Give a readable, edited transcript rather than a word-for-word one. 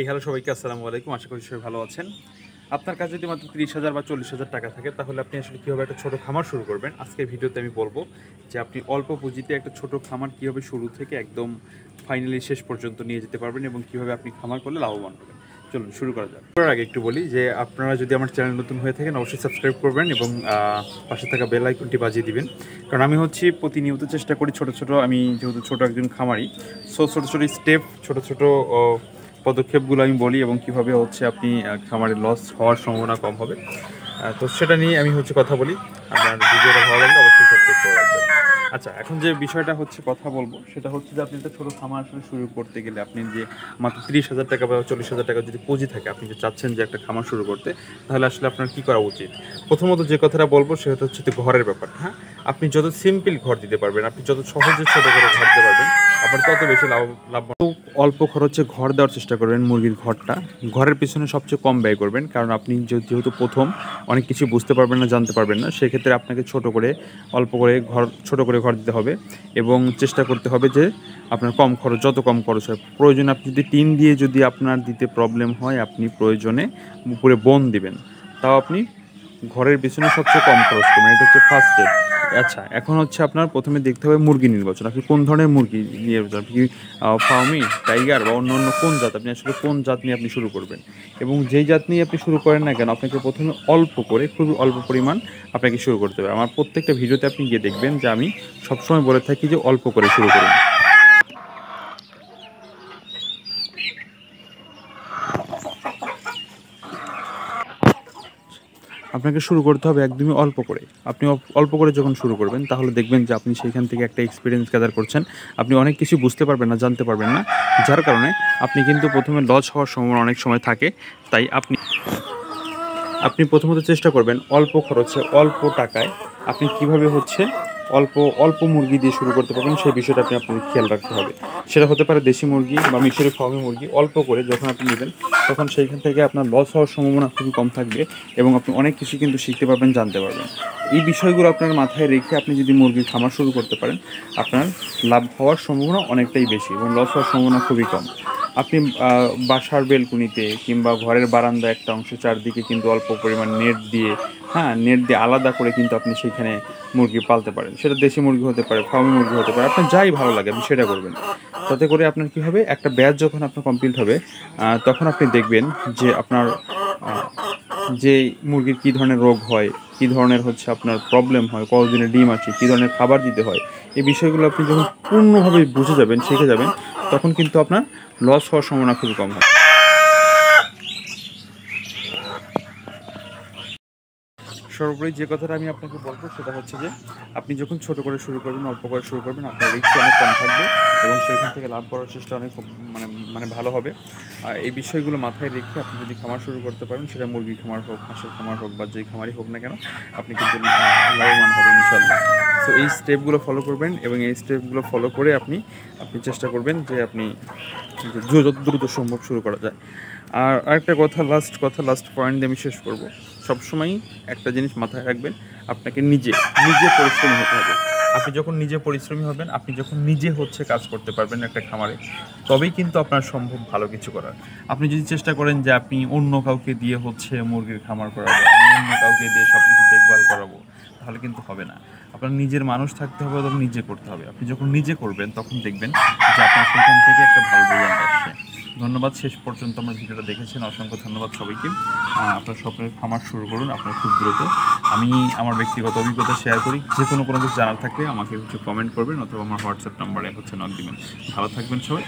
Hello সবাইকে আসসালামু আলাইকুম। আশা করি সবাই ভালো আছেন। আপনার কাছে যদি মাত্র ৩০,০০০ বা ৪০,০০০ টাকা থাকে তাহলে আপনি আসলে কীভাবে একটা ছোটো খামার শুরু করবেন। আজকের ভিডিওতে আমি বলবো যে আপনি অল্প পুঁজিতে একটা ছোটো খামার কীভাবে শুরু থেকে একদম ফাইনালি শেষ পর্যন্ত নিয়ে যেতে পারবেন এবং কীভাবে আপনি খামার করলে লাভবান হবেন। চলুন শুরু করা যাক। তার আগে একটু বলি যে আপনারা যদি আমার চ্যানেল নতুন হয়ে থাকেন অবশ্যই সাবস্ক্রাইব করবেন এবং পাশে থাকা বেল আইকনটি বাজিয়ে দিবেন। কারণ আমি প্রতিনিয়ত চেষ্টা করি আমি যেহেতু ছোটো একজন খামারি, ছোটো স্টেপ ছোটো পদক্ষেপগুলো আমি বলি এবং কিভাবে আপনি খামারে লস হওয়ার সম্ভাবনা কম হবে। তো সেটা নিয়ে আমি কথা বলি। আপনার ভিডিওটা ভালো লাগলে অবশ্যই সাবস্ক্রাইব করে রাখবেন। আচ্ছা, এখন যে বিষয়টা কথা বলবো সেটা যে আপনি একটা ছোটো খামার আসলে শুরু করতে গেলে আপনি যে মাত্র ৩০,০০০ টাকা বা ৪০,০০০ টাকা যদি পুঁজি থাকে, আপনি যে চাচ্ছেন যে একটা খামার শুরু করতে, তাহলে আসলে আপনার কী করা উচিত। প্রথমত যে কথাটা বলবো সেটা হচ্ছে ঘরের ব্যাপার। হ্যাঁ, আপনি যত সিম্পল ঘর দিতে পারবেন, আপনি যত সহজে ছোটো করে ঘর দিতে পারবেন, আপনার তত বেশি লাভ। অল্প খরচে ঘর দেওয়ার চেষ্টা করবেন। মুরগির ঘরটা ঘরের পিছনে সবচেয়ে কম ব্যয় করবেন, কারণ আপনি যেহেতু প্রথম অনেক কিছু বুঝতে পারবেন না, জানতে পারবেন না। সেক্ষেত্রে আপনাকে অল্প করে ঘর দিতে হবে এবং চেষ্টা করতে হবে যে আপনার যত কম খরচ হয়। প্রয়োজনে আপনি যদি টিন দিয়ে যদি আপনার দিতে প্রবলেম হয়, আপনি প্রয়োজনে উপরে বোন দিবেন, তাও আপনি ঘরের পিছনে সবচেয়ে কম খরচ করবেন। এটা হচ্ছে ফার্স্ট স্টেপ। আচ্ছা, এখন আপনার প্রথমে দেখতে হবে মুরগি নির্বাচন। আপনি কোন ধরনের মুরগি নির্বাচন, আপনি ফার্মি, টাইগার বা অন্য কোন জাত, আপনি আসলে কোন জাত নিয়ে আপনি শুরু করবেন। এবং যেই জাত নিয়ে আপনি শুরু করেন না কেন, আপনাকে প্রথমে খুবই অল্প পরিমাণ আপনাকে শুরু করতে হবে। আমার প্রত্যেকটা ভিডিওতে আপনি গিয়ে দেখবেন যে আমি সবসময় বলে থাকি যে অল্প করে শুরু করুন। আপনাকে শুরু করতে হবে একদমই অল্প করে। আপনি অল্প করে যখন শুরু করবেন, তাহলে দেখবেন যে আপনি সেইখান থেকে একটা এক্সপিরিয়েন্স গ্যাদার করছেন। আপনি অনেক কিছু বুঝতে পারবেন না, জানতে পারবেন না, যার কারণে আপনি কিন্তু প্রথমে লস হওয়ার সম্ভাবনা অনেক সময় থাকে। তাই আপনি প্রথমত চেষ্টা করবেন অল্প খরচে, অল্প টাকায় আপনি কীভাবে অল্প মুরগি দিয়ে শুরু করতে পারবেন, সেই বিষয়টা আপনাকে খেয়াল রাখতে হবে। সেটা হতে পারে দেশি মুরগি বা মিশরি ফার্মি মুরগি। অল্প করে যখন আপনি নেবেন, তখন সেইখান থেকে আপনার লস হওয়ার সম্ভাবনা খুবই কম থাকবে এবং আপনি অনেক কিছু কিন্তু শিখতে পারবেন, জানতে পারবেন। এই বিষয়গুলো আপনার মাথায় রেখে আপনি যদি মুরগির খামার শুরু করতে পারেন, আপনার লাভ হওয়ার সম্ভাবনা অনেকটাই বেশি এবং লস হওয়ার সম্ভাবনা খুবই কম। আপনি বাসার বেলকুনিতে কিংবা ঘরের বারান্দা একটা অংশ চারদিকে কিন্তু অল্প পরিমাণ নেট দিয়ে আলাদা করে কিন্তু আপনি সেইখানে মুরগি পালতে পারেন। সেটা দেশি মুরগি হতে পারে, ফার্মি মুরগি হতে পারে, আপনার যাই ভালো লাগে আপনি সেটা করবেন। তাতে করে আপনার কী হবে, একটা ব্যাচ যখন আপনার কমপ্লিট হবে, তখন আপনি দেখবেন যে আপনার যে মুরগির কী ধরনের রোগ হয়, কী ধরনের আপনার প্রবলেম হয়, কতদিনে ডিম আসে, কী ধরনের খাবার দিতে হয়, এই বিষয়গুলো আপনি যখন পূর্ণভাবে বুঝে যাবেন, শিখে যাবেন, তখন কিন্তু আপনার লস হওয়ার সম্ভাবনা খুবই কম হয়। সর্বোপরি যে কথাটা আমি আপনাকে বলবো সেটা হচ্ছে যে আপনি যখন ছোটো করে শুরু করবেন, অল্প করে শুরু করবেন, আপনার রিস্ক অনেক কম থাকবে এবং সেখান থেকে লাভ করার চেষ্টা অনেক মানে ভালো হবে। আর এই বিষয়গুলো মাথায় রেখে আপনি যদি খামার শুরু করতে পারেন, সেটা মুরগির খামার হোক, হাঁসের খামার হোক বা যেই খামারই হোক না কেন, আপনি কিন্তু লাভবান হবেন ইনশাল্লাহ। তো এই স্টেপগুলো ফলো করবেন এবং এই স্টেপগুলো ফলো করে আপনি চেষ্টা করবেন যে আপনি যত দ্রুত সম্ভব শুরু করা যায়। আর আরেকটা লাস্ট পয়েন্ট দিয়ে আমি শেষ করবো। সবসময়ই একটা জিনিস মাথায় রাখবেন, আপনাকে নিজে পরিশ্রমী হতে হবে। আপনি যখন নিজে পরিশ্রমী হবেন, আপনি যখন নিজে কাজ করতে পারবেন একটা খামারে, তবেই কিন্তু আপনার সম্ভব ভালো কিছু করার। আপনি যদি চেষ্টা করেন যে আপনি অন্য কাউকে দিয়ে মুরগির খামার করাবো, আমি অন্য কাউকে দিয়ে সব কিছু দেখভাল করাবো, তাহলে কিন্তু হবে না। আপনার নিজের মানুষ থাকতে হবে এবং নিজে করতে হবে। আপনি যখন নিজে করবেন, তখন দেখবেন যে আপনার সেখান থেকে একটা ভালো রেজাল্ট আসছে। ধন্যবাদ, শেষ পর্যন্ত আমার ভিডিওটা দেখেছেন, অসংখ্য ধন্যবাদ সবাইকে। আপনার স্বপ্নের খামার শুরু করুন আপনার খুব দ্রুত। আমি আমার ব্যক্তিগত অভিজ্ঞতা শেয়ার করি। যে কোনো কিছু জানার থাকলে আমাকে কমেন্ট করবেন অথবা আমার হোয়াটসঅ্যাপ নাম্বারে নক দিবেন। ভালো থাকবেন সবাই।